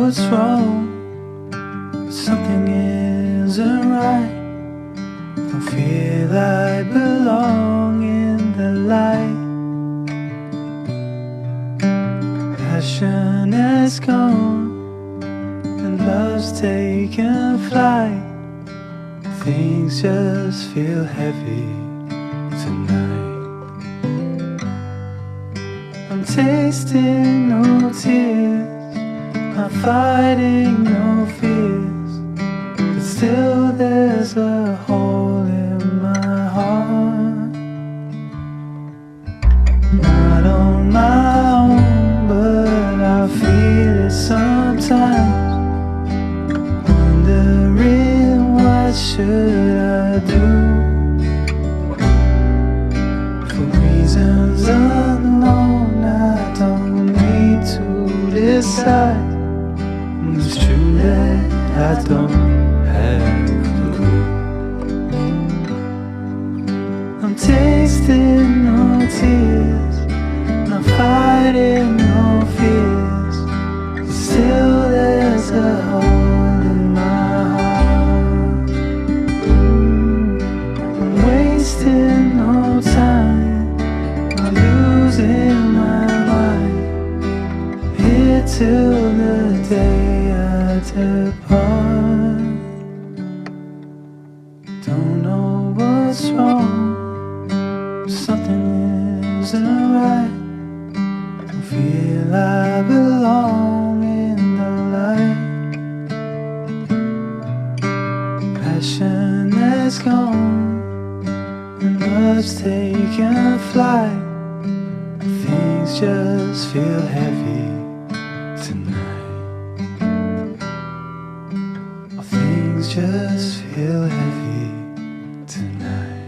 what's wrong, something isn't right. Don't feel I belong in the light. Passion has gone and love's taken flight. Things just feel heavy tonight. I'm tasting no tears, I'm fighting no fears, but still there's a hole in my heart. Not on my own, but I feel it sometimes. Wondering what should I do? For reasons unknown, I don't need to decide. It's true that I don't have a clue. I'm tasting no tears, I'm fighting no fears, but still there's a hole in my heart. I'm wasting no time, I'm losing my mind, here till the day I depart. Don't know what's wrong, something isn't right. Don't feel I belong in the light. Passion has gone and love's taken flight. Things just feel heavy tonight. Things just feel heavy tonight.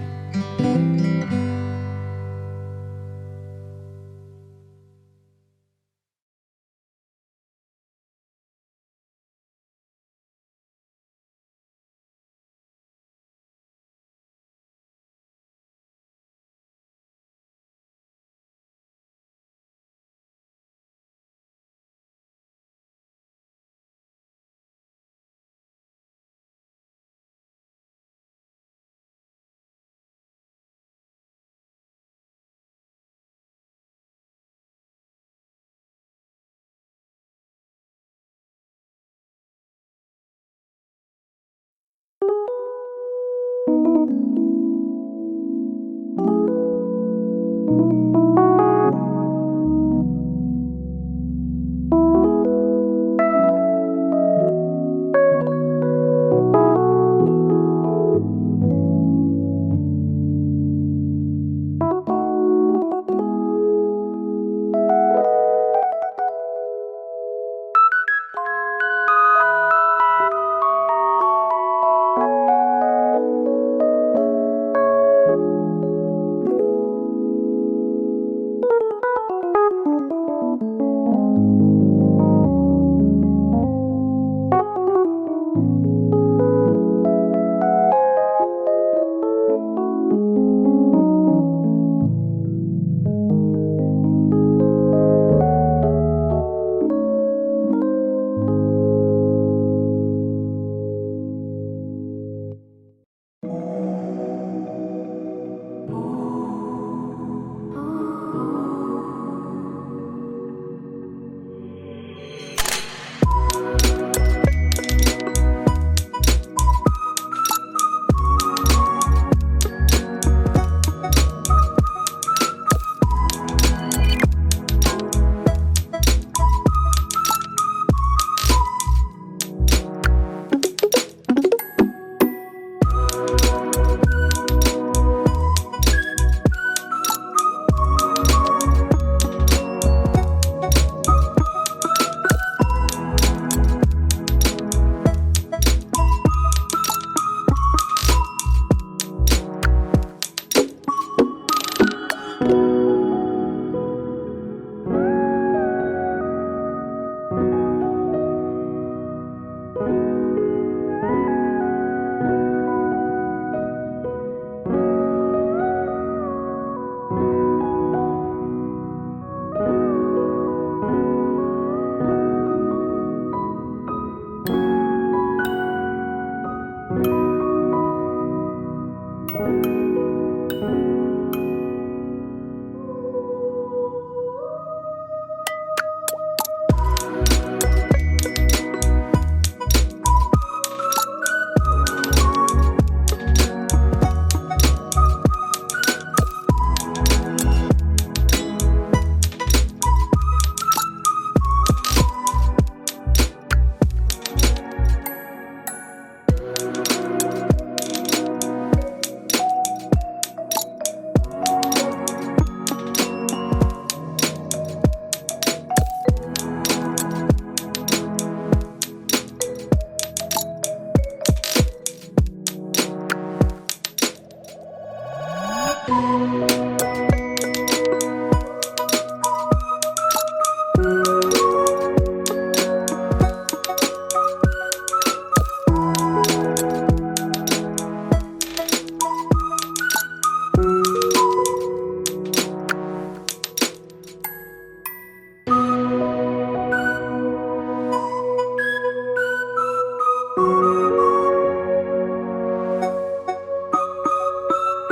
you.